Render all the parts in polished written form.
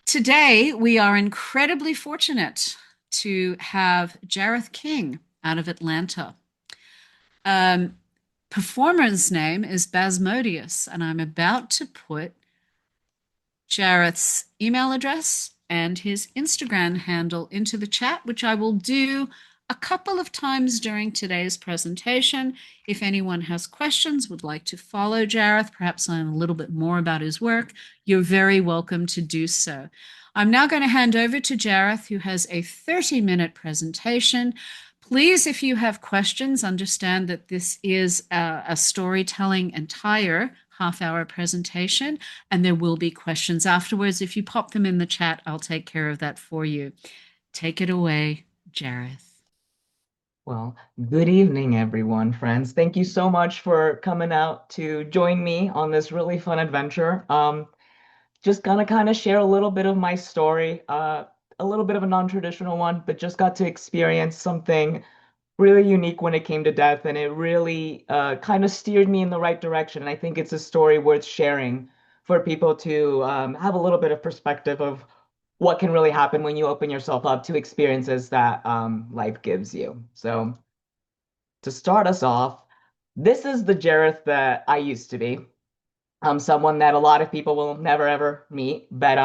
Today, we are incredibly fortunate to have Jareth King out of Atlanta. Um, Performer's name is Bas.t.modeus, and I'm about to put Jareth's email address and his Instagram handle into the chat, which I will do a couple of times during today's presentation. If anyone has questions, would like to follow Jareth, perhaps learn a little bit more about his work, you're very welcome to do so. I'm now going to hand over to Jareth, who has a 30-minute presentation. Please, if you have questions, understand that this is a storytelling entire half-hour presentation, and there will be questions afterwards. If you pop them in the chat, I'll take care of that for you. Take it away, Jareth. Well, good evening, everyone, friends. Thank you so much for coming out to join me on this really fun adventure. Just gonna kind of share a little bit of my story, a little bit of a non-traditional one, but just got to experience something really unique when it came to death, and it really kind of steered me in the right direction. And I think it's a story worth sharing for people to have a little bit of perspective of what can really happen when you open yourself up to experiences that life gives you. So to start us off, this is the Jareth that I used to be. I'm someone that a lot of people will never ever meet, but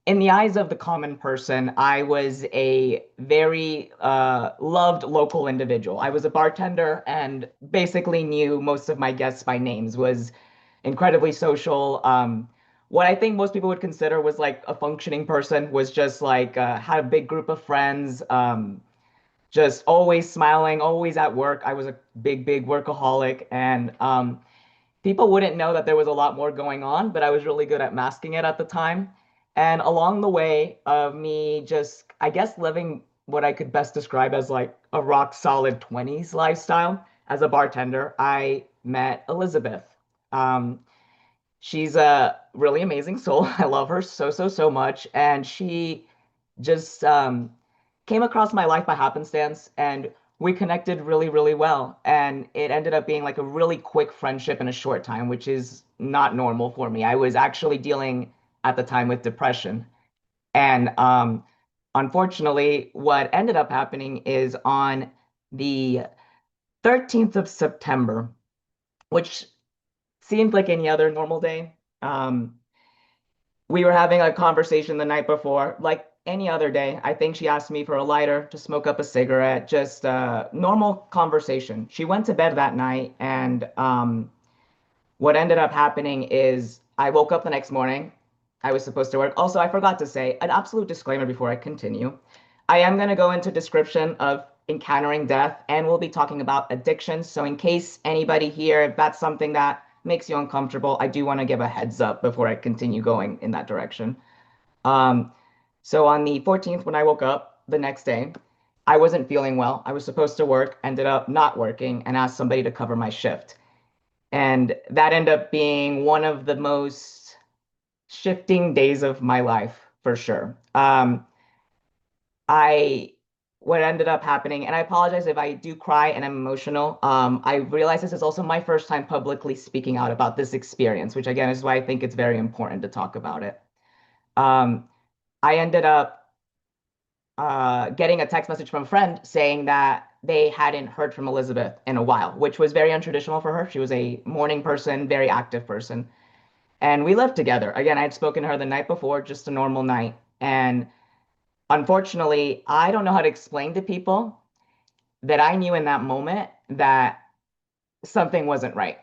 in the eyes of the common person, I was a very loved local individual. I was a bartender and basically knew most of my guests by names, was incredibly social. What I think most people would consider was like a functioning person, was just like had a big group of friends, just always smiling, always at work. I was a big workaholic, and people wouldn't know that there was a lot more going on, but I was really good at masking it at the time. And along the way of me just, I guess, living what I could best describe as like a rock solid 20s lifestyle as a bartender, I met Elizabeth. Um, she's a really amazing soul. I love her so much. And she just came across my life by happenstance, and we connected really well. And it ended up being like a really quick friendship in a short time, which is not normal for me. I was actually dealing at the time with depression. And unfortunately, what ended up happening is on the 13th of September, which seemed like any other normal day. We were having a conversation the night before, like any other day. I think she asked me for a lighter to smoke up a cigarette, just a normal conversation. She went to bed that night, and what ended up happening is I woke up the next morning. I was supposed to work. Also, I forgot to say an absolute disclaimer before I continue. I am going to go into description of encountering death, and we'll be talking about addictions. So in case anybody here, if that's something that makes you uncomfortable, I do want to give a heads up before I continue going in that direction. Um, so on the 14th, when I woke up the next day, I wasn't feeling well. I was supposed to work, ended up not working, and asked somebody to cover my shift. And that ended up being one of the most shifting days of my life for sure. I What ended up happening, and I apologize if I do cry and I'm emotional. I realize this is also my first time publicly speaking out about this experience, which again is why I think it's very important to talk about it. Um, I ended up getting a text message from a friend saying that they hadn't heard from Elizabeth in a while, which was very untraditional for her. She was a morning person, very active person. And we lived together. Again, I had spoken to her the night before, just a normal night. And unfortunately, I don't know how to explain to people that I knew in that moment that something wasn't right.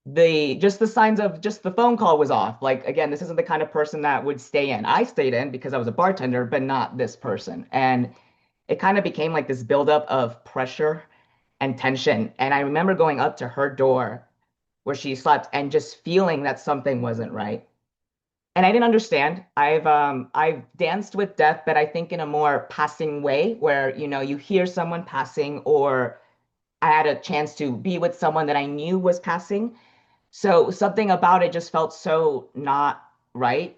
The signs of just the phone call was off. Like again, this isn't the kind of person that would stay in. I stayed in because I was a bartender, but not this person. And it kind of became like this buildup of pressure and tension. And I remember going up to her door where she slept and just feeling that something wasn't right. And I didn't understand. I've danced with death, but I think in a more passing way where, you hear someone passing, or I had a chance to be with someone that I knew was passing. So something about it just felt so not right.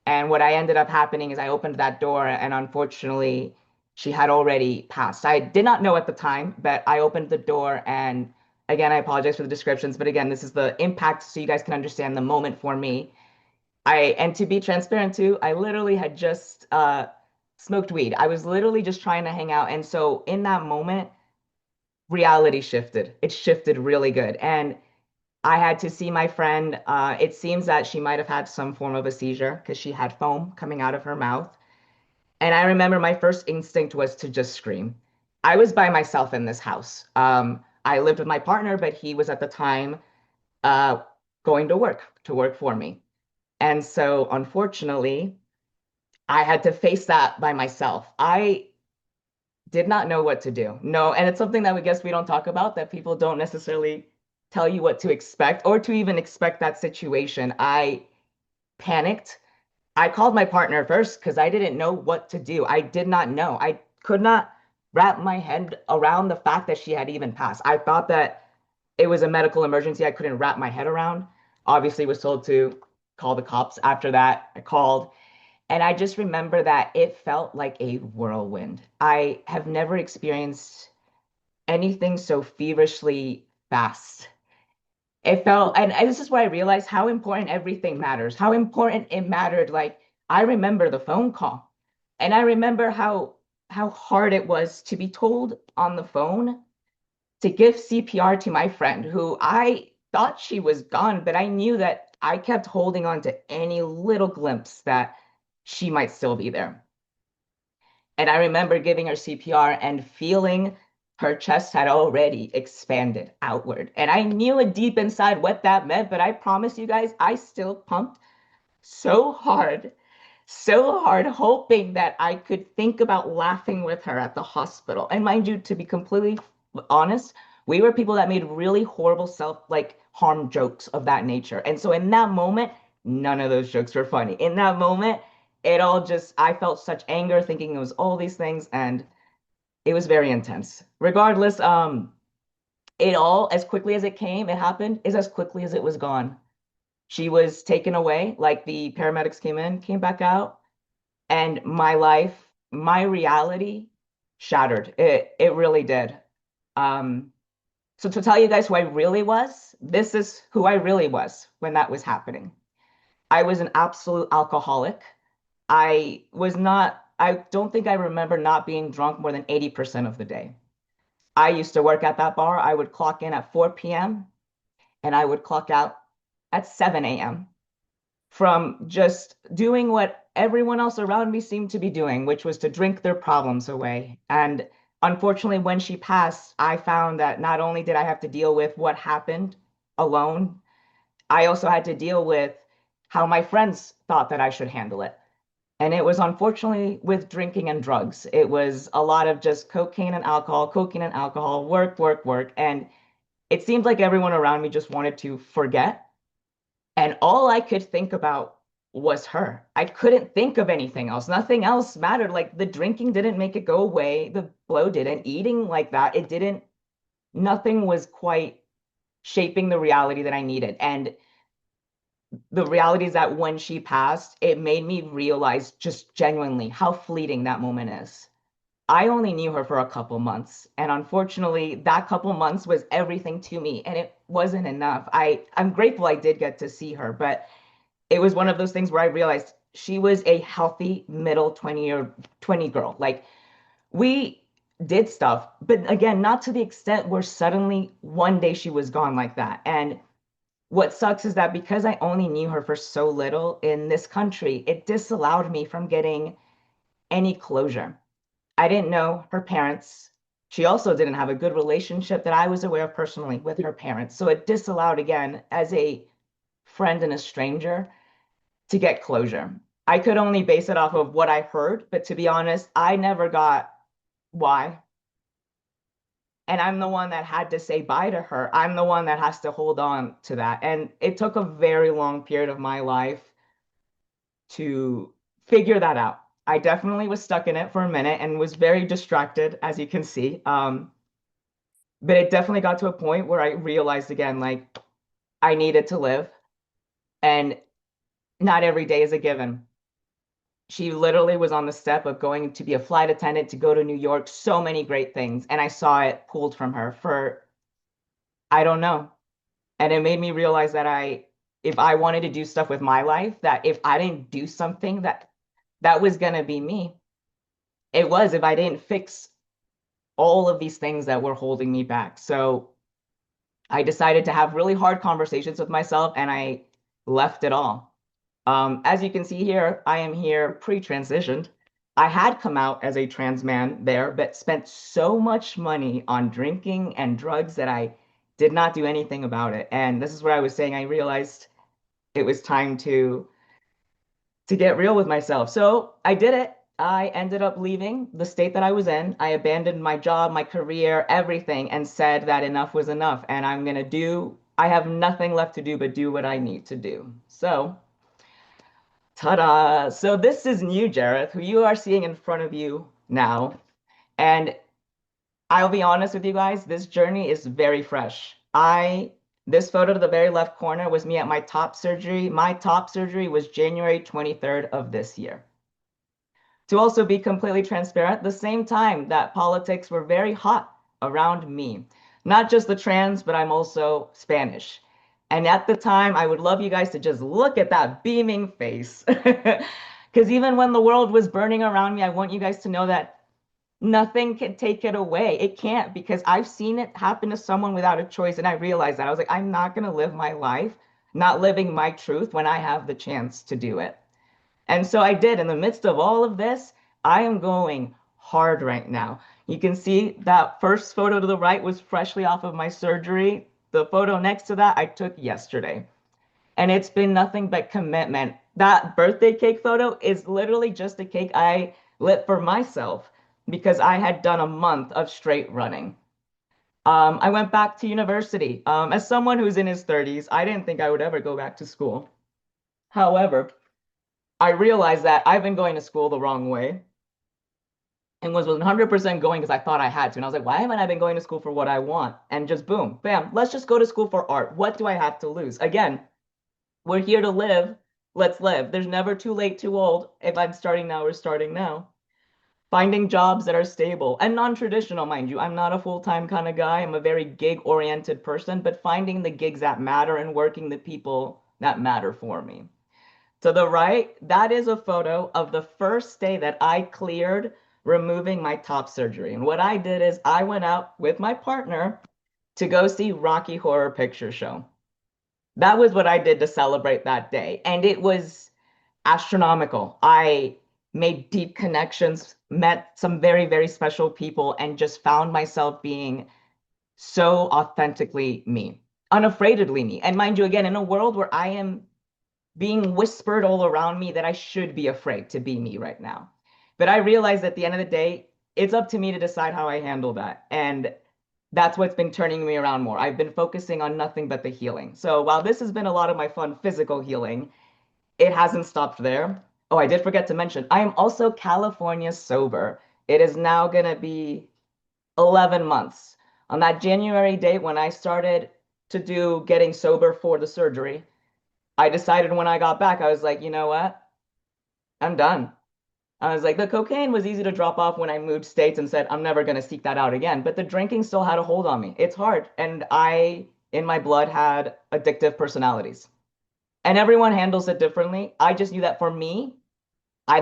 And what I ended up happening is I opened that door, and unfortunately she had already passed. I did not know at the time, but I opened the door, and again, I apologize for the descriptions, but again, this is the impact so you guys can understand the moment for me. And to be transparent too, I literally had just smoked weed. I was literally just trying to hang out. And so in that moment, reality shifted. It shifted really good. And I had to see my friend. It seems that she might have had some form of a seizure because she had foam coming out of her mouth. And I remember my first instinct was to just scream. I was by myself in this house. I lived with my partner, but he was at the time uh, going to work for me. And so, unfortunately, I had to face that by myself. I did not know what to do. No, and it's something that we guess we don't talk about, that people don't necessarily tell you what to expect or to even expect that situation. I panicked. I called my partner first because I didn't know what to do. I did not know. I could not wrap my head around the fact that she had even passed. I thought that it was a medical emergency I couldn't wrap my head around. Obviously, was told to call the cops after that. I called. And I just remember that it felt like a whirlwind. I have never experienced anything so feverishly fast. It felt, and this is where I realized how important everything matters, how important it mattered. Like, I remember the phone call, and I remember how hard it was to be told on the phone to give CPR to my friend who I thought she was gone, but I knew that I kept holding on to any little glimpse that she might still be there. And I remember giving her CPR and feeling her chest had already expanded outward. And I knew it deep inside what that meant, but I promise you guys, I still pumped so hard, so hard, hoping that I could think about laughing with her at the hospital. And mind you, to be completely honest, we were people that made really horrible like harm jokes of that nature. And so in that moment, none of those jokes were funny. In that moment, it all just, I felt such anger thinking it was all these things, and it was very intense. Regardless, it all, as quickly as it came, it happened, is as quickly as it was gone. She was taken away, like the paramedics came in, came back out, and my life, my reality shattered. It really did. Um, so to tell you guys who I really was, this is who I really was when that was happening. I was an absolute alcoholic. I don't think I remember not being drunk more than 80% of the day. I used to work at that bar. I would clock in at 4 p.m. and I would clock out at 7 a.m. from just doing what everyone else around me seemed to be doing, which was to drink their problems away. And unfortunately, when she passed, I found that not only did I have to deal with what happened alone, I also had to deal with how my friends thought that I should handle it. And it was unfortunately with drinking and drugs. It was a lot of just cocaine and alcohol, work, work, work. And it seemed like everyone around me just wanted to forget. And all I could think about was her. I couldn't think of anything else. Nothing else mattered. Like the drinking didn't make it go away. The blow didn't. Eating like that, it didn't. Nothing was quite shaping the reality that I needed. And the reality is that when she passed, it made me realize just genuinely how fleeting that moment is. I only knew her for a couple months, and unfortunately, that couple months was everything to me, and it wasn't enough. I'm grateful I did get to see her, but it was one of those things where I realized she was a healthy middle 20 girl. Like we did stuff, but again, not to the extent where suddenly one day she was gone like that. And what sucks is that because I only knew her for so little in this country, it disallowed me from getting any closure. I didn't know her parents. She also didn't have a good relationship that I was aware of personally with her parents. So it disallowed, again, as a friend and a stranger, to get closure. I could only base it off of what I heard, but to be honest, I never got why. And I'm the one that had to say bye to her. I'm the one that has to hold on to that. And it took a very long period of my life to figure that out. I definitely was stuck in it for a minute and was very distracted, as you can see. But it definitely got to a point where I realized again, like, I needed to live, and not every day is a given. She literally was on the step of going to be a flight attendant to go to New York, so many great things. And I saw it pulled from her for, I don't know. And it made me realize that I if I wanted to do stuff with my life, that if I didn't do something that was gonna be me. It was if I didn't fix all of these things that were holding me back. So I decided to have really hard conversations with myself and I left it all. As you can see here, I am here pre-transitioned. I had come out as a trans man there, but spent so much money on drinking and drugs that I did not do anything about it. And this is what I was saying. I realized it was time to get real with myself. So I did it. I ended up leaving the state that I was in. I abandoned my job, my career, everything, and said that enough was enough. And I have nothing left to do but do what I need to do. So, ta-da! So this is new Jareth, who you are seeing in front of you now. And I'll be honest with you guys, this journey is very fresh. This photo to the very left corner was me at my top surgery. My top surgery was January 23rd of this year. To also be completely transparent, the same time that politics were very hot around me. Not just the trans, but I'm also Spanish. And at the time, I would love you guys to just look at that beaming face. Because even when the world was burning around me, I want you guys to know that nothing can take it away. It can't, because I've seen it happen to someone without a choice. And I realized that. I was like, I'm not going to live my life not living my truth when I have the chance to do it. And so I did. In the midst of all of this, I am going hard right now. You can see that first photo to the right was freshly off of my surgery. The photo next to that I took yesterday. And it's been nothing but commitment. That birthday cake photo is literally just a cake I lit for myself because I had done a month of straight running. I went back to university. As someone who's in his 30s, I didn't think I would ever go back to school. However, I realized that I've been going to school the wrong way and was 100% going because I thought I had to. And I was like, why haven't I been going to school for what I want? And just boom, bam, let's just go to school for art. What do I have to lose? Again, we're here to live. Let's live. There's never too late, too old. If I'm starting now, we're starting now. Finding jobs that are stable and non-traditional, mind you. I'm not a full-time kind of guy. I'm a very gig-oriented person, but finding the gigs that matter and working the people that matter for me. To the right, that is a photo of the first day that I cleared removing my top surgery. And what I did is I went out with my partner to go see Rocky Horror Picture Show. That was what I did to celebrate that day. And it was astronomical. I made deep connections, met some very, very special people, and just found myself being so authentically me, unafraidedly me. And mind you, again, in a world where I am being whispered all around me that I should be afraid to be me right now. But I realize at the end of the day, it's up to me to decide how I handle that. And that's what's been turning me around more. I've been focusing on nothing but the healing. So while this has been a lot of my fun physical healing, it hasn't stopped there. Oh, I did forget to mention, I am also California sober. It is now going to be 11 months. On that January date when I started to do getting sober for the surgery, I decided when I got back, I was like, you know what? I'm done. I was like, the cocaine was easy to drop off when I moved states and said, I'm never going to seek that out again. But the drinking still had a hold on me. It's hard. And I, in my blood, had addictive personalities. And everyone handles it differently. I just knew that for me,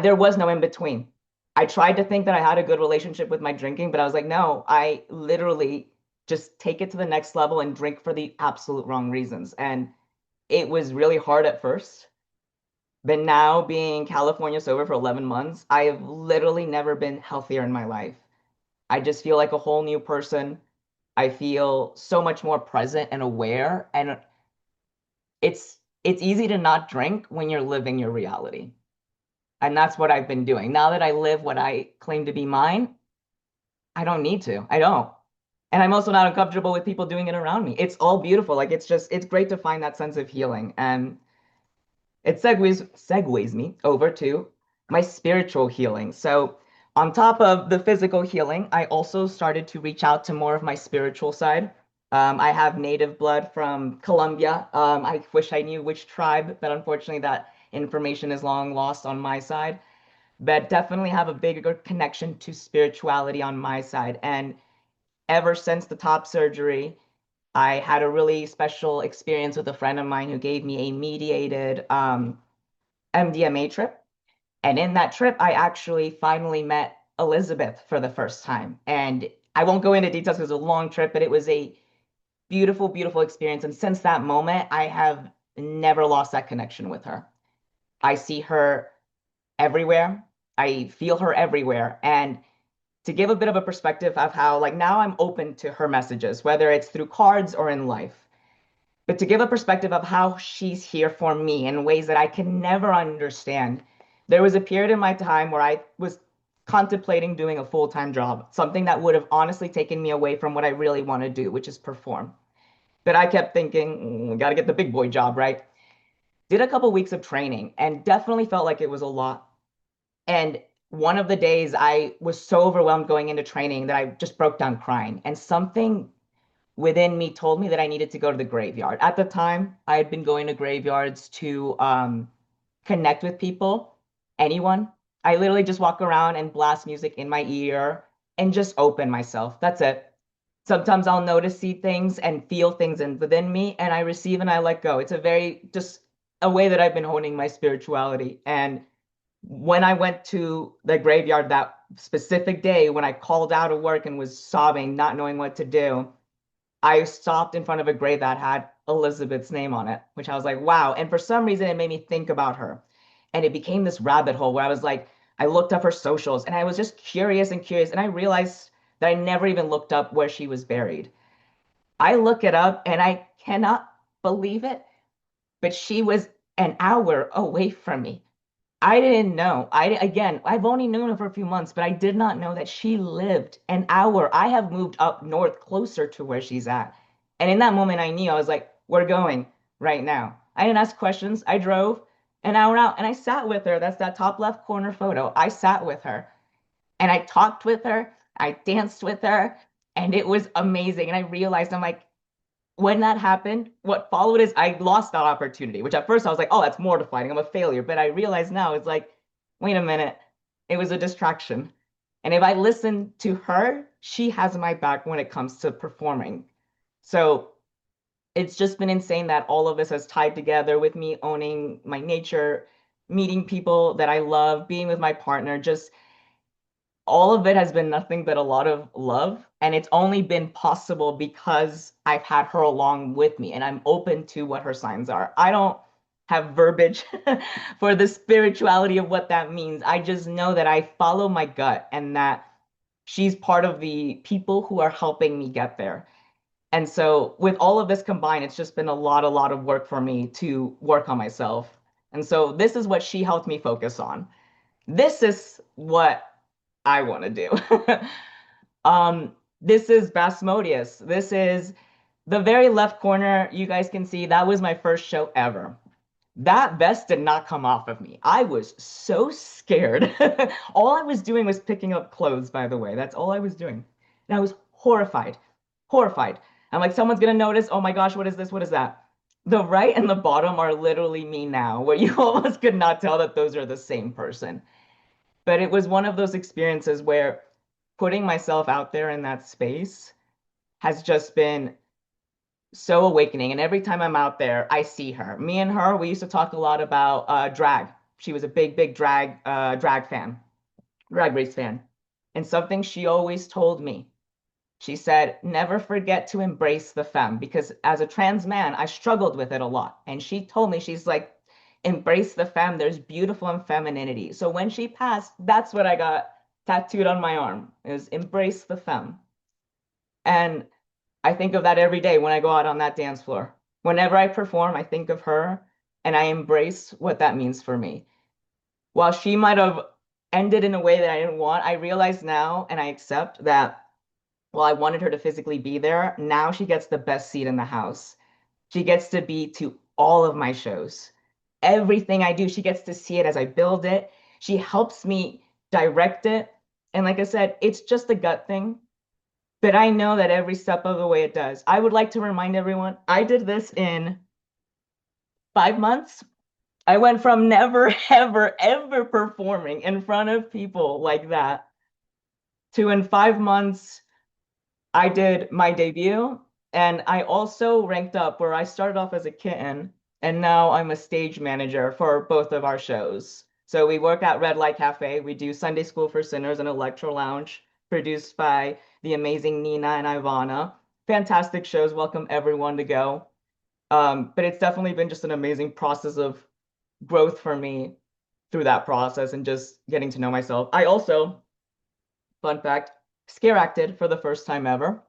there was no in between. I tried to think that I had a good relationship with my drinking, but I was like, no, I literally just take it to the next level and drink for the absolute wrong reasons. And it was really hard at first. But now being California sober for 11 months, I have literally never been healthier in my life. I just feel like a whole new person. I feel so much more present and aware. And it's easy to not drink when you're living your reality. And that's what I've been doing. Now that I live what I claim to be mine, I don't need to. I don't. And I'm also not uncomfortable with people doing it around me. It's all beautiful. Like it's great to find that sense of healing. And it segues me over to my spiritual healing. So, on top of the physical healing, I also started to reach out to more of my spiritual side. I have native blood from Colombia. I wish I knew which tribe, but unfortunately, that information is long lost on my side. But definitely have a bigger connection to spirituality on my side. And ever since the top surgery, I had a really special experience with a friend of mine who gave me a mediated MDMA trip. And in that trip, I actually finally met Elizabeth for the first time. And I won't go into details because it was a long trip, but it was a beautiful, beautiful experience. And since that moment, I have never lost that connection with her. I see her everywhere. I feel her everywhere. And to give a bit of a perspective of how, like, now I'm open to her messages, whether it's through cards or in life. But to give a perspective of how she's here for me in ways that I can never understand. There was a period in my time where I was contemplating doing a full-time job, something that would have honestly taken me away from what I really want to do, which is perform. But I kept thinking, got to get the big boy job, right? Did a couple weeks of training and definitely felt like it was a lot. And one of the days I was so overwhelmed going into training that I just broke down crying. And something within me told me that I needed to go to the graveyard. At the time, I had been going to graveyards to connect with people, anyone. I literally just walk around and blast music in my ear and just open myself. That's it. Sometimes I'll notice, see things and feel things within me, and I receive and I let go. It's a very just a way that I've been honing my spirituality. And when I went to the graveyard that specific day, when I called out of work and was sobbing, not knowing what to do, I stopped in front of a grave that had Elizabeth's name on it, which I was like, wow. And for some reason, it made me think about her. And it became this rabbit hole where I was like, I looked up her socials and I was just curious and curious. And I realized that I never even looked up where she was buried. I look it up and I cannot believe it, but she was an hour away from me. I didn't know. Again, I've only known her for a few months, but I did not know that she lived an hour. I have moved up north closer to where she's at. And in that moment, I knew I was like, we're going right now. I didn't ask questions. I drove an hour out and I sat with her. That's that top left corner photo. I sat with her and I talked with her. I danced with her and it was amazing. And I realized I'm like, when that happened, what followed is I lost that opportunity, which at first I was like, oh, that's mortifying. I'm a failure. But I realize now it's like, wait a minute, it was a distraction. And if I listen to her, she has my back when it comes to performing. So it's just been insane that all of this has tied together with me owning my nature, meeting people that I love, being with my partner, just all of it has been nothing but a lot of love. And it's only been possible because I've had her along with me and I'm open to what her signs are. I don't have verbiage for the spirituality of what that means. I just know that I follow my gut and that she's part of the people who are helping me get there. And so, with all of this combined, it's just been a lot of work for me to work on myself. And so, this is what she helped me focus on. This is what I want to do. This is Bas.t.modeus. This is the very left corner. You guys can see that was my first show ever. That vest did not come off of me. I was so scared. All I was doing was picking up clothes, by the way. That's all I was doing. And I was horrified, horrified. I'm like, someone's gonna notice. Oh my gosh, what is this? What is that? The right and the bottom are literally me now, where you almost could not tell that those are the same person. But it was one of those experiences where putting myself out there in that space has just been so awakening. And every time I'm out there, I see her. Me and her, we used to talk a lot about drag. She was a big, big drag fan, drag race fan. And something she always told me, she said, never forget to embrace the femme because as a trans man, I struggled with it a lot. And she told me, she's like, embrace the femme. There's beautiful in femininity. So when she passed, that's what I got tattooed on my arm is embrace the femme. And I think of that every day when I go out on that dance floor. Whenever I perform, I think of her and I embrace what that means for me. While she might have ended in a way that I didn't want, I realize now and I accept that while I wanted her to physically be there, now she gets the best seat in the house. She gets to be to all of my shows. Everything I do, she gets to see it as I build it. She helps me direct it. And like I said, it's just a gut thing, but I know that every step of the way it does. I would like to remind everyone, I did this in 5 months. I went from never, ever, ever performing in front of people like that to in 5 months, I did my debut. And I also ranked up where I started off as a kitten, and now I'm a stage manager for both of our shows. So we work at Red Light Cafe. We do Sunday School for Sinners and Electro Lounge, produced by the amazing Nina and Ivana. Fantastic shows. Welcome everyone to go. But it's definitely been just an amazing process of growth for me through that process and just getting to know myself. I also, fun fact, scare acted for the first time ever.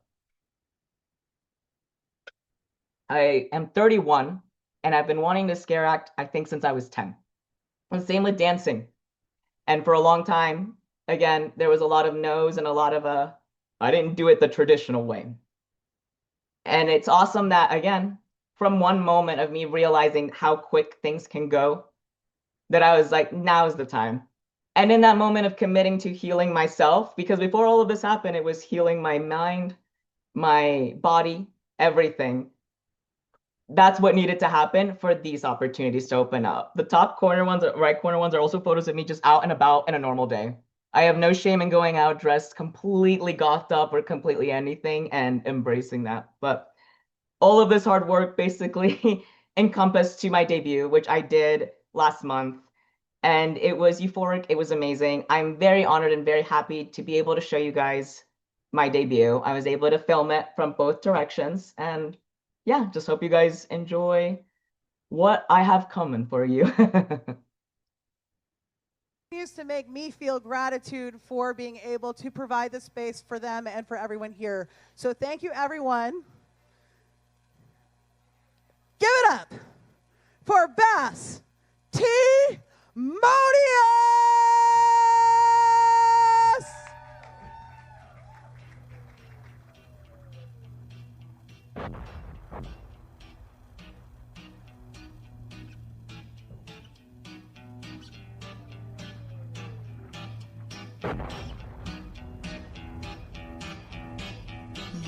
I am 31 and I've been wanting to scare act, I think, since I was 10. And same with dancing. And for a long time, again, there was a lot of no's and a lot of I didn't do it the traditional way. And it's awesome that, again, from one moment of me realizing how quick things can go, that I was like, now's the time. And in that moment of committing to healing myself, because before all of this happened, it was healing my mind, my body, everything. That's what needed to happen for these opportunities to open up. The top corner ones, right corner ones, are also photos of me just out and about in a normal day. I have no shame in going out dressed completely gothed up or completely anything and embracing that. But all of this hard work basically encompassed to my debut, which I did last month. And it was euphoric. It was amazing. I'm very honored and very happy to be able to show you guys my debut. I was able to film it from both directions. And yeah, just hope you guys enjoy what I have coming for you. Continues to make me feel gratitude for being able to provide the space for them and for everyone here. So thank you, everyone. Give it up for Bas.t.modeus!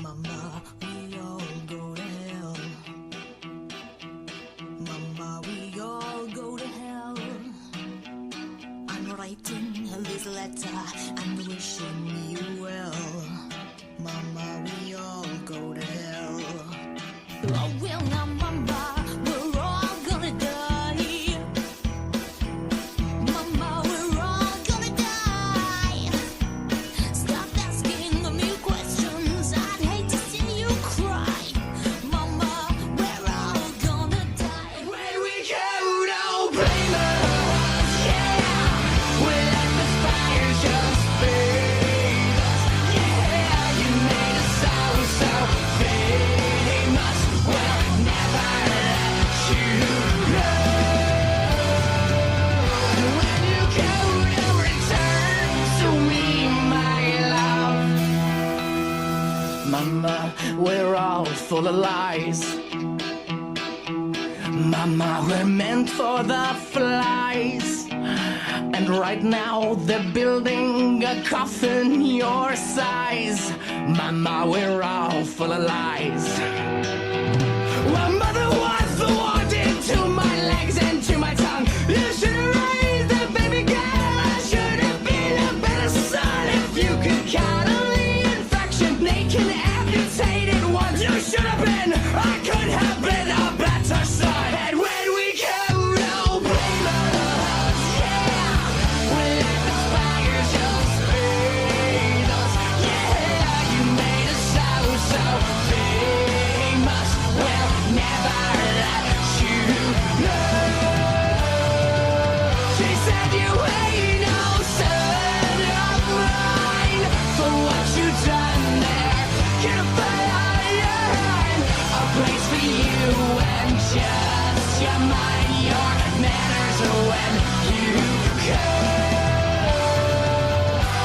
Mama, we all go to hell. Mama, we all go to hell. I'm writing this letter and wishing you well. Mama, we all go to hell. Oh, well, now, Mama, we're all gonna die. Mama, we're all gonna die. Stop asking me questions. I'd hate to see you cry. Mama, we're all gonna die. When we go, don't blame us, yeah. We let the fire just fade us, yeah. You made us so famous. We'll never let you go. When you go, don't return to me, my love. Mama, we're all full of lies. Mama, we're meant for the flies. And right now they're building a coffin your size. Mama, we're all full of lies. Well, mother was the one to my legs and to my tongue. You should have raised that baby girl. I should have been a better son. If you could count on the infection, naked, amputated ones, you should have been. I could have been a better son. And when we go, don't blame us, yeah. We let the fire just fade us, yeah. You made us so famous. We'll never let you go. She said you ain't no son of mine. For what you done there, can't find a place for you and just your mind, your manners when you go.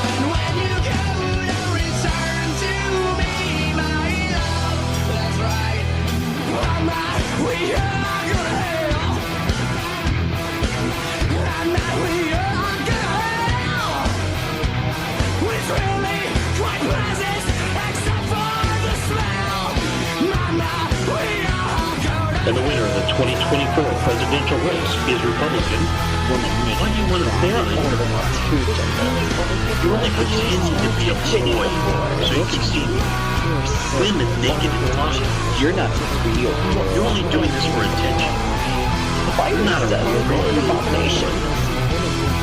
And when you go, don't return to me, my love. That's right. Mama, we are gonna hell. Mama, we are gonna hell. It's really quite pleasant, except for the smell. Mama, we are gonna And the winner of the 2024 presidential race is Republican woman Why naked do you in want to drag feel in order to it? want true gender. You're only I used pretending to to be a continue boy before so you can looking see pure sex women naked in closets. You're not real. You're only doing this for attention. If I You're was not a you're real an abomination.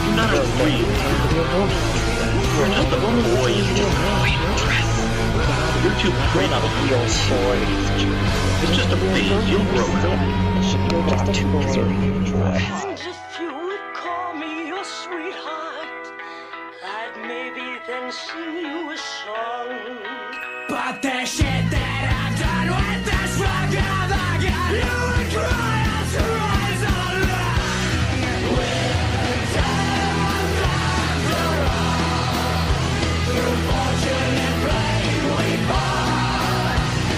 You're not a real You're just a boy in just a white dress. You're too You're pretty. not a real boy. It's just a phase. You'll grow out. You're just a furry dress. And if you would call me your sweetheart, I'd maybe then sing you a song. But the shit that I've done with this record, you would cry out to rise alone. With time after all, through fortune and blame we fall.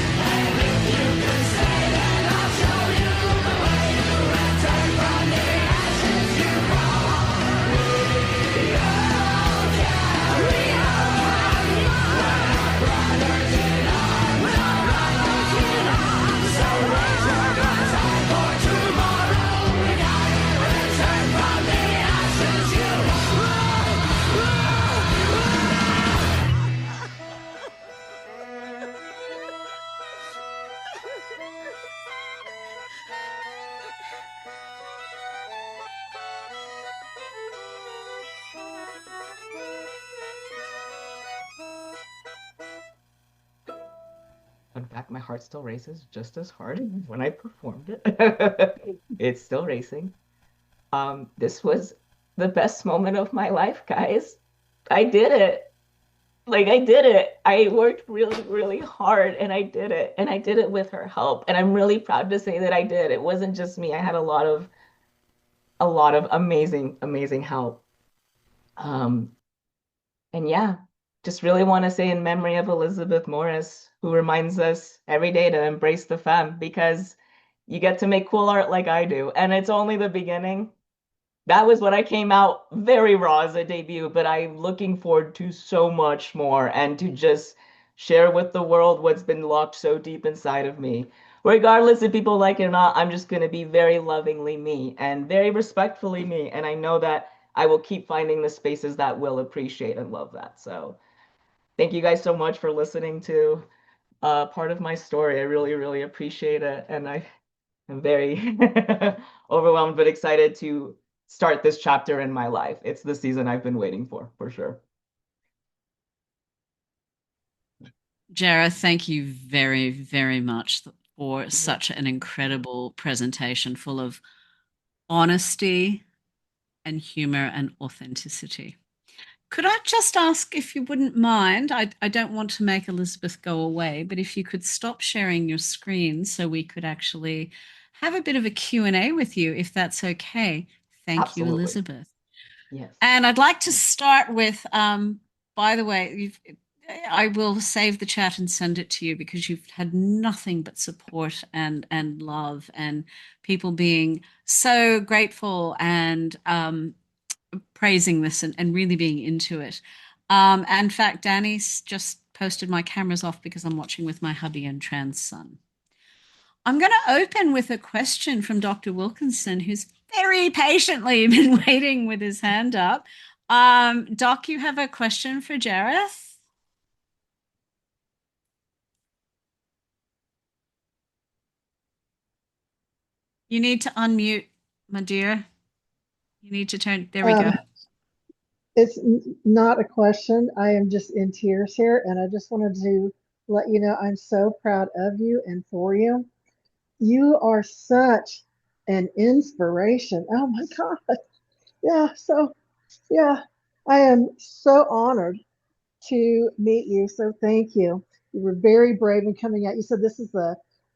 And if you can say that, I'll show you the way to return from the ashes you fall. We all carry on. We're brothers in arms, we're brothers in arms. So raise your glass high for tomorrow. We gotta return from the ashes you In fact, my heart still races just as hard when I performed it. It's still racing. This was the best moment of my life, guys. I did it. Like I did it. I worked really, really hard and I did it. And I did it with her help. And I'm really proud to say that I did. It wasn't just me. I had a lot of amazing, amazing help. Um, and yeah, just really want to say in memory of Elizabeth Morris, who reminds us every day to embrace the femme because you get to make cool art like I do. And it's only the beginning. That was when I came out very raw as a debut, but I'm looking forward to so much more and to just share with the world what's been locked so deep inside of me. Regardless if people like it or not, I'm just going to be very lovingly me and very respectfully me. And I know that I will keep finding the spaces that will appreciate and love that. So thank you guys so much for listening to part of my story. I really, really appreciate it. And I'm very overwhelmed but excited to start this chapter in my life. It's the season I've been waiting for sure. Jarrah, thank you very, very much for such an incredible presentation full of honesty and humor and authenticity. Could I just ask if you wouldn't mind? I don't want to make Elizabeth go away, but if you could stop sharing your screen so we could actually have a bit of a Q&A with you, if that's okay. Thank you, Absolutely. Elizabeth. Yes. And I'd like to start with, by the way, I will save the chat and send it to you because you've had nothing but support and love and people being so grateful and praising this and really being into it. In fact, Danny's just posted my cameras off because I'm watching with my hubby and trans son. I'm going to open with a question from Dr. Wilkinson, who's very patiently been waiting with his hand up. Doc, you have a question for Jareth? You need to unmute, my dear. You need to turn, there we go. It's not a question. I am just in tears here, and I just wanted to let you know I'm so proud of you and for you. You are such an inspiration. Oh my God. Yeah, yeah, I am so honored to meet you. So thank you. You were very brave in coming out. You said this is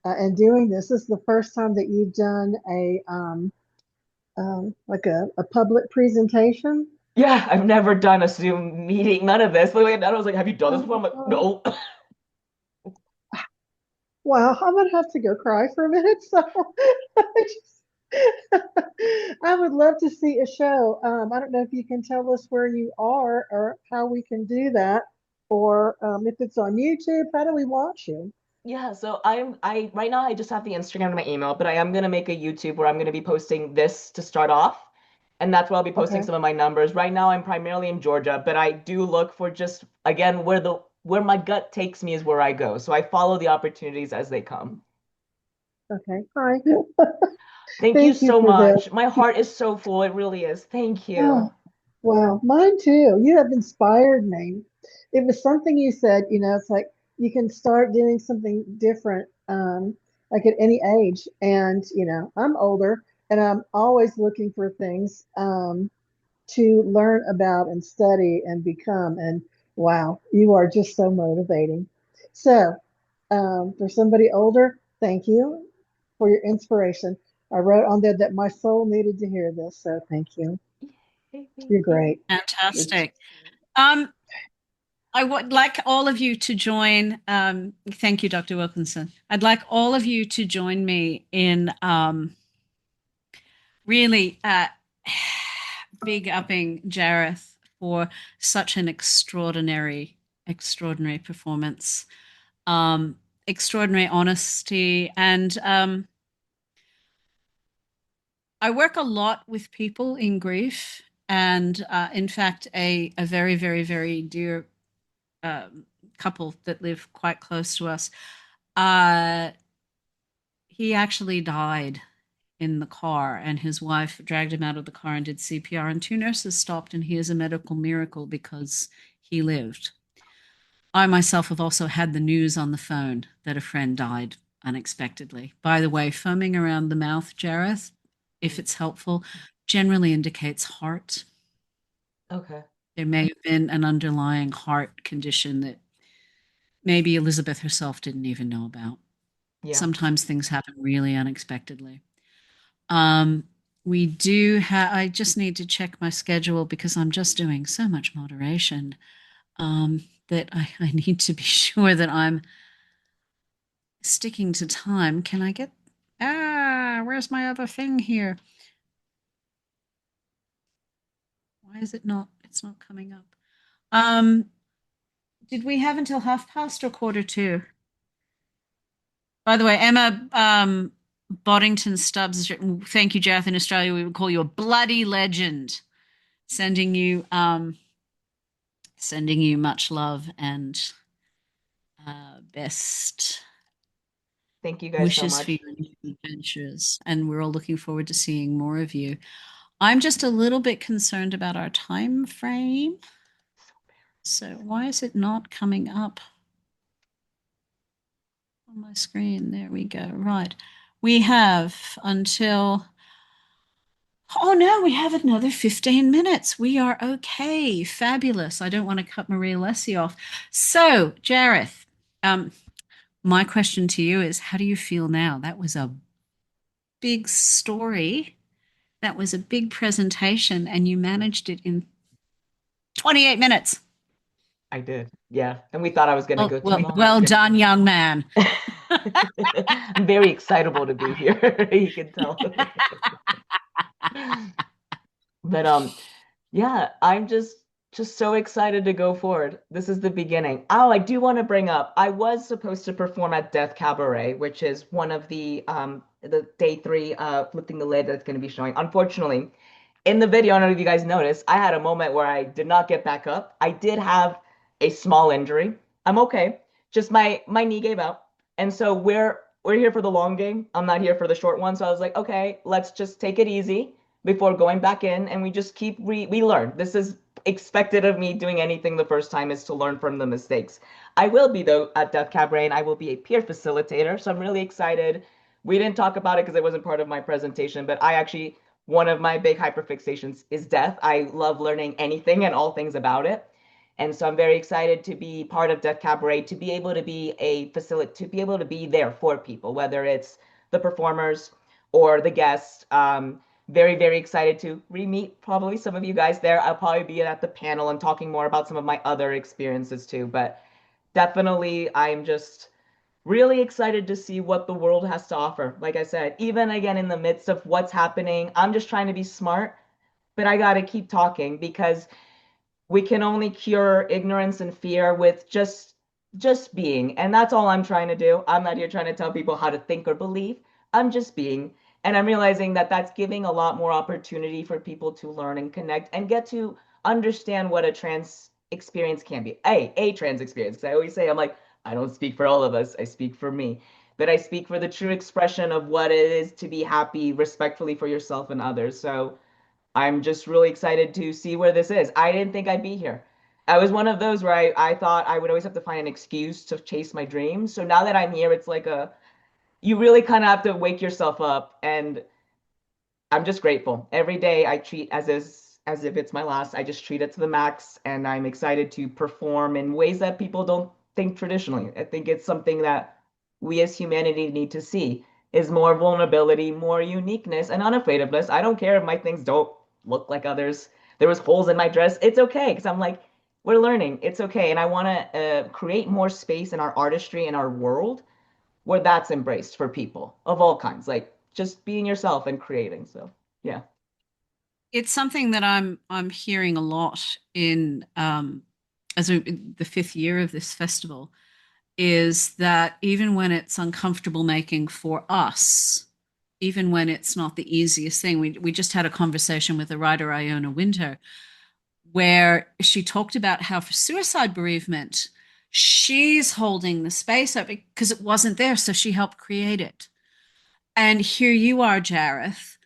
and doing this. This is the first time that you've done like a public presentation. Yeah, I've never done a Zoom meeting, none of this. Literally, I was like, have you done this before? I'm like, Oh, no. wow, I'm gonna have to go cry for a minute. So I just, I would love to see a show. I don't know if you can tell us where you are or how we can do that, or if it's on YouTube. How do we watch you? Yeah, so I right now I just have the Instagram and my email, but I am gonna make a YouTube where I'm gonna be posting this to start off. And that's where I'll be posting Okay. some of my numbers. Right now, I'm primarily in Georgia, but I do look for just, again, where my gut takes me is where I go. So I follow the opportunities as they come. Okay. Hi. Thank you Thank you so for this. much. My heart is so full. It really is. Thank you. Oh, wow. Mine too. You have inspired me. It was something you said, it's like you can start doing something different, like at any age. And, I'm older and I'm always looking for things to learn about and study and become. And wow, you are just so motivating. So, for somebody older, thank you for your inspiration. I wrote on there that my soul needed to hear this. So thank you. Yay, You're thank you. great. Fantastic. Um, I would like all of you to join. Thank you, Dr. Wilkinson. I'd like all of you to join me in really big upping Jareth for such an extraordinary, extraordinary performance, um, extraordinary honesty. And I work a lot with people in grief. And in fact, a very, very, very dear um, couple that live quite close to us, uh, he actually died in the car, and his wife dragged him out of the car and did CPR, and two nurses stopped, and he is a medical miracle because he lived. I myself have also had the news on the phone that a friend died unexpectedly. By the way, foaming around the mouth, Jareth, if it's helpful, generally indicates heart. Okay. There may have been an underlying heart condition that maybe Elizabeth herself didn't even know about. Yeah. Sometimes things happen really unexpectedly. Um, we do have, I just need to check my schedule because I'm just doing so much moderation that I need to be sure that I'm sticking to time. Can I get, where's my other thing here? Why is it not, it's not coming up. Um, did we have until 2:30 or 1:45? By the way, Emma Boddington Stubbs has written, thank you, Jareth. In Australia, we would call you a bloody legend. Sending you sending you much love and best Thank you guys so wishes for much. your new adventures. And we're all looking forward to seeing more of you. I'm just a little bit concerned about our time frame. So why is it not coming up on my screen? There we go. Right. We have until, oh no, we have another 15 minutes. We are okay. Fabulous. I don't want to cut Maria Lessie off. So, Jareth, my question to you is, how do you feel now? That was a big story. That was a big presentation, and you managed it in 28 minutes. I did. Yeah. And we thought I was going to Oh, go too well, long. well done, young man. I'm very excitable to be here. You can tell. But yeah, I'm just so excited to go forward. This is the beginning. Oh, I do want to bring up, I was supposed to perform at Death Cabaret, which is one of the day three lifting the lid that's going to be showing. Unfortunately, in the video, I don't know if you guys noticed, I had a moment where I did not get back up. I did have a small injury. I'm okay. Just my knee gave out. And so we're here for the long game. I'm not here for the short one. So I was like, okay, let's just take it easy before going back in and we just we learn. This is expected of me doing anything the first time is to learn from the mistakes. I will be though at Death Cabaret and I will be a peer facilitator. So I'm really excited. We didn't talk about it because it wasn't part of my presentation, but I actually one of my big hyperfixations is death. I love learning anything and all things about it. And so I'm very excited to be part of Death Cabaret, to be able to be a facility, to be able to be there for people, whether it's the performers or the guests. Very, very excited to re-meet probably some of you guys there. I'll probably be at the panel and talking more about some of my other experiences too. But definitely, I'm just really excited to see what the world has to offer. Like I said, even again in the midst of what's happening, I'm just trying to be smart, but I got to keep talking because we can only cure ignorance and fear with just being. And that's all I'm trying to do. I'm not here trying to tell people how to think or believe. I'm just being. And I'm realizing that that's giving a lot more opportunity for people to learn and connect and get to understand what a trans experience can be. A trans experience. Because I always say, I'm like, I don't speak for all of us, I speak for me. But I speak for the true expression of what it is to be happy respectfully for yourself and others. So I'm just really excited to see where this is. I didn't think I'd be here. I was one of those where I thought I would always have to find an excuse to chase my dreams. So now that I'm here, it's like you really kind of have to wake yourself up. And I'm just grateful. Every day I treat as if it's my last. I just treat it to the max, and I'm excited to perform in ways that people don't think traditionally. I think it's something that we as humanity need to see is more vulnerability, more uniqueness, and unafraid of this. I don't care if my things don't look like others. There was holes in my dress. It's okay because I'm like, we're learning. It's okay, and I want to create more space in our artistry in our world where that's embraced for people of all kinds, like just being yourself and creating. So, yeah. It's something that I'm hearing a lot in the fifth year of this festival is that even when it's uncomfortable making for us, even when it's not the easiest thing, we just had a conversation with the writer Iona Winter where she talked about how for suicide bereavement, she's holding the space up because it wasn't there, so she helped create it. And here you are, Jareth,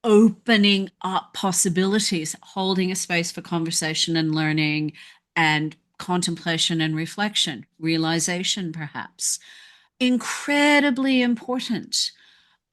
opening up possibilities, holding a space for conversation and learning and contemplation and reflection, realization, perhaps. Incredibly important.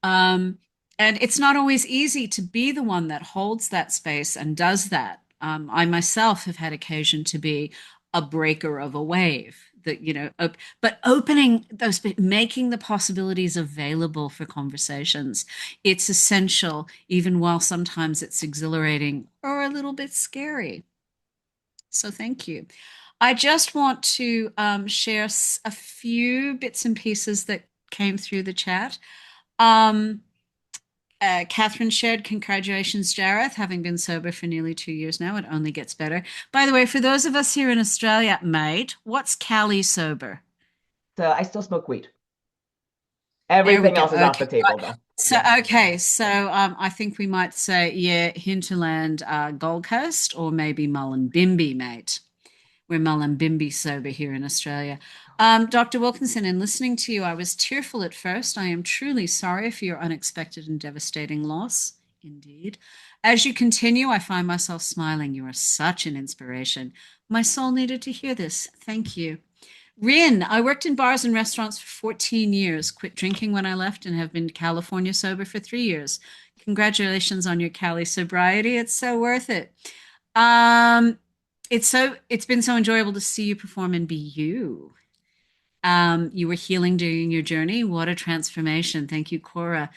Um, and it's not always easy to be the one that holds that space and does that. I myself have had occasion to be a breaker of a wave that, but opening those, making the possibilities available for conversations, it's essential, even while sometimes it's exhilarating or a little bit scary. So thank you. I just want to share a few bits and pieces that came through the chat. Um, Catherine shared, congratulations, Jareth, having been sober for nearly 2 years now. It only gets better. By the way, for those of us here in Australia, mate, what's Cali sober? So I still smoke weed. There we Everything go. else is off Okay. the table, though. So, Yeah. okay. So I think we might say, yeah, Hinterland, Gold Coast, or maybe Mullumbimby, mate. We're Mullumbimby sober here in Australia. Dr. Wilkinson, in listening to you, I was tearful at first. I am truly sorry for your unexpected and devastating loss. Indeed. As you continue, I find myself smiling. You are such an inspiration. My soul needed to hear this. Thank you. Rin, I worked in bars and restaurants for 14 years, quit drinking when I left, and have been California sober for 3 years. Congratulations on your Cali sobriety. It's so worth it. Um, it's been so enjoyable to see you perform and be you. You were healing during your journey. What a transformation. Thank you, Cora.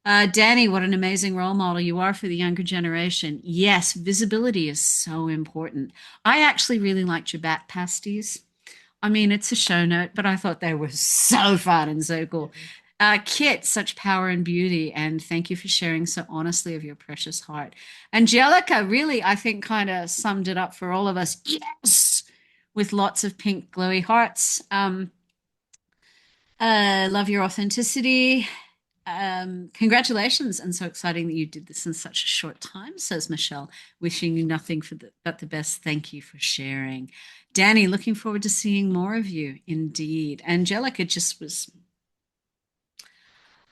Danny, what an amazing role model you are for the younger generation. Yes, visibility is so important. I actually really liked your bat pasties. I mean, it's a show note, but I thought they were so fun and so cool. Kit, such power and beauty, and thank you for sharing so honestly of your precious heart. Angelica, really, I think, kind of summed it up for all of us. Yes, with lots of pink glowy hearts. Love your authenticity. Congratulations, and so exciting that you did this in such a short time, says Michelle. Wishing you nothing but the best. Thank you for sharing. Danny, looking forward to seeing more of you. Indeed. Angelica just was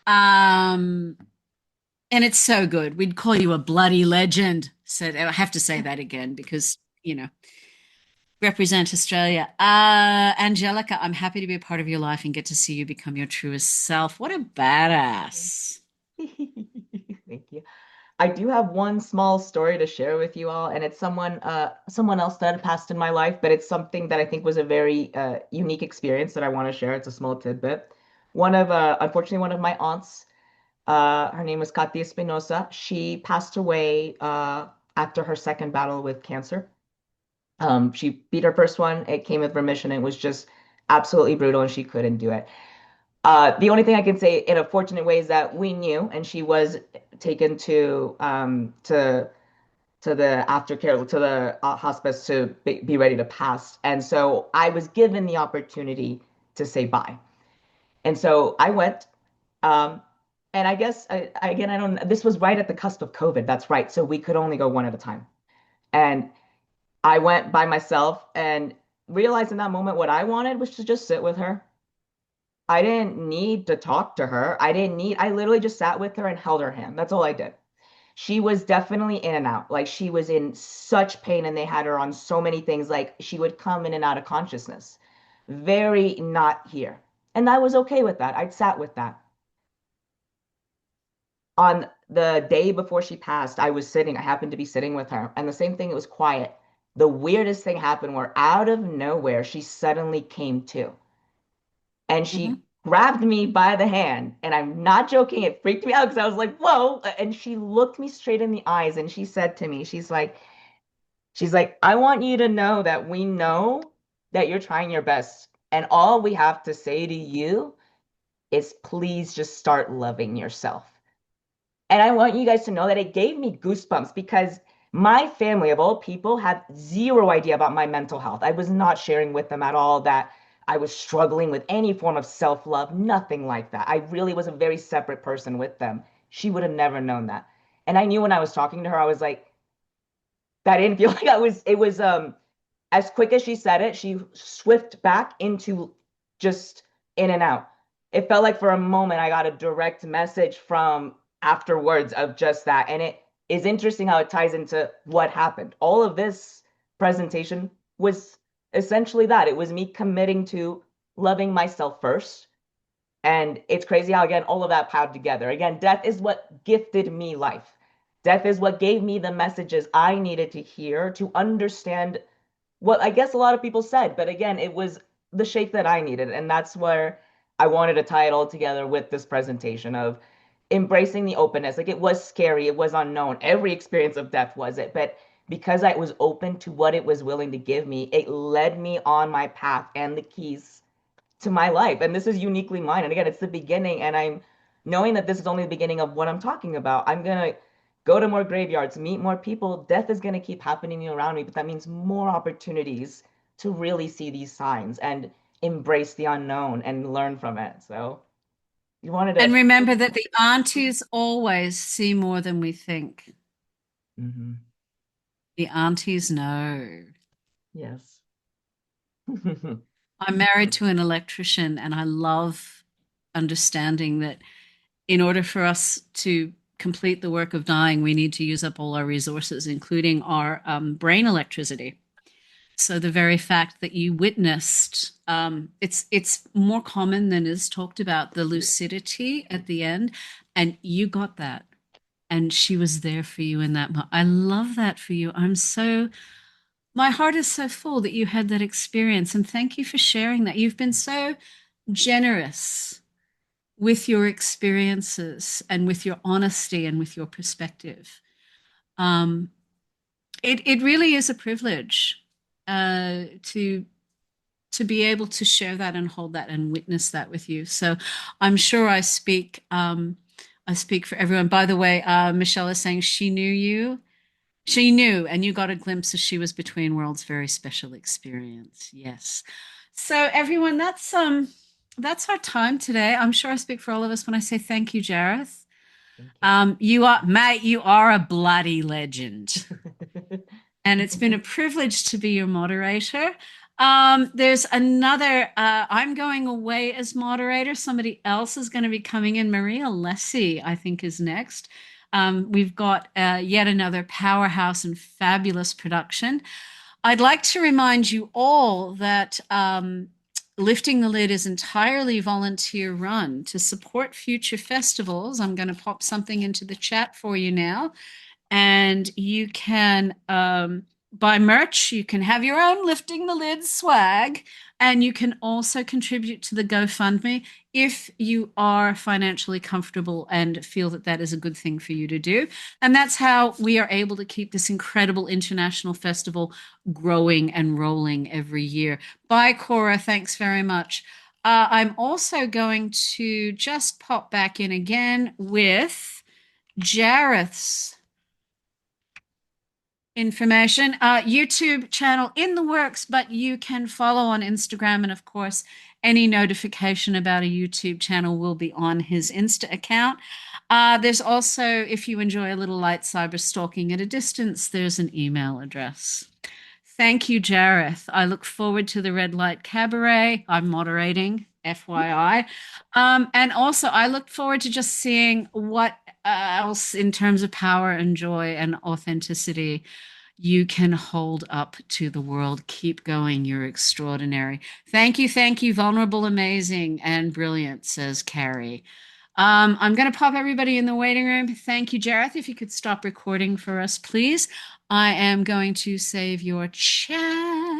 and it's so good. We'd call you a bloody legend. Said I have to say that again because, represent Australia. Angelica, I'm happy to be a part of your life and get to see you become your truest self. What a badass. Thank you. I do have one small story to share with you all, and it's someone else that passed in my life, but it's something that I think was a very unique experience that I want to share. It's a small tidbit. Unfortunately, one of my aunts, her name was Katia Espinosa. She passed away after her second battle with cancer. She beat her first one. It came with remission. It was just absolutely brutal, and she couldn't do it. The only thing I can say in a fortunate way is that we knew, and she was taken to the aftercare, to the hospice to be ready to pass. And so I was given the opportunity to say bye. And so I went. Um, And I guess again, I don't. This was right at the cusp of COVID. That's right. So we could only go one at a time. And I went by myself and realized in that moment what I wanted was to just sit with her. I didn't need to talk to her. I literally just sat with her and held her hand. That's all I did. She was definitely in and out. Like she was in such pain and they had her on so many things. Like she would come in and out of consciousness. Very not here. And I was okay with that. I'd sat with that. On the day before she passed, I happened to be sitting with her, and the same thing, it was quiet. The weirdest thing happened where out of nowhere, she suddenly came to and Mm-hmm. she grabbed me by the hand. And I'm not joking, it freaked me out because I was like, whoa. And she looked me straight in the eyes and she said to me, she's like, I want you to know that we know that you're trying your best. And all we have to say to you is please just start loving yourself. And I want you guys to know that it gave me goosebumps because my family, of all people, had zero idea about my mental health. I was not sharing with them at all that I was struggling with any form of self-love, nothing like that. I really was a very separate person with them. She would have never known that. And I knew when I was talking to her, I was like, that didn't feel like it was as quick as she said it, she swift back into just in and out. It felt like for a moment I got a direct message from afterwards of just that. And it is interesting how it ties into what happened. All of this presentation was essentially that. It was me committing to loving myself first. And it's crazy how, again, all of that piled together. Again, death is what gifted me life. Death is what gave me the messages I needed to hear to understand what I guess a lot of people said, but again, it was the shape that I needed. And that's where I wanted to tie it all together with this presentation of embracing the openness. Like it was scary, it was unknown. Every experience of death was it. But because I was open to what it was willing to give me, it led me on my path and the keys to my life. And this is uniquely mine. And again, it's the beginning. And I'm knowing that this is only the beginning of what I'm talking about. I'm going to go to more graveyards, meet more people. Death is going to keep happening around me, but that means more opportunities to really see these signs and embrace the unknown and learn from it. So you wanted And to. remember that the aunties always see more than we think. Mhm. The aunties know. Yes. I'm married to an electrician, and I love understanding that in order for us to complete the work of dying, we need to use up all our resources, including our brain electricity. So the very fact that you witnessed, it's more common than is talked about, the lucidity at the end, and you got that, and she was there for you in that moment. I love that for you. My heart is so full that you had that experience, and thank you for sharing that. You've been so generous with your experiences and with your honesty and with your perspective. Um, it really is a privilege to be able to share that and hold that and witness that with you. So I'm sure I speak for everyone. By the way, Michelle is saying she knew you. She knew, and you got a glimpse as she was between worlds. Very special experience. Yes. So everyone, that's our time today. I'm sure I speak for all of us when I say thank you, Jareth. Thank you. You are, mate, you are a bloody legend. Thank And it's been a privilege to be your moderator. There's another, I'm going away as moderator. Somebody else is going to be coming in. Maria Lessie, I think, is next. We've got yet another powerhouse and fabulous production. I'd like to remind you all that Lifting the Lid is entirely volunteer run. To support future festivals, I'm going to pop something into the chat for you now. And you can buy merch. You can have your own Lifting the Lid swag. And you can also contribute to the GoFundMe if you are financially comfortable and feel that that is a good thing for you to do. And that's how we are able to keep this incredible international festival growing and rolling every year. Bye, Cora. Thanks very much. I'm also going to just pop back in again with Jareth's information. YouTube channel in the works, but you can follow on Instagram. And of course, any notification about a YouTube channel will be on his Insta account. There's also, if you enjoy a little light cyber stalking at a distance, there's an email address. Thank you, Jareth. I look forward to the Red Light Cabaret. I'm moderating, FYI. And also, I look forward to just seeing what else in terms of power and joy and authenticity you can hold up to the world. Keep going. You're extraordinary. Thank you, vulnerable, amazing, and brilliant, says Carrie. I'm going to pop everybody in the waiting room. Thank you, Jareth. If you could stop recording for us, please. I am going to save your chat.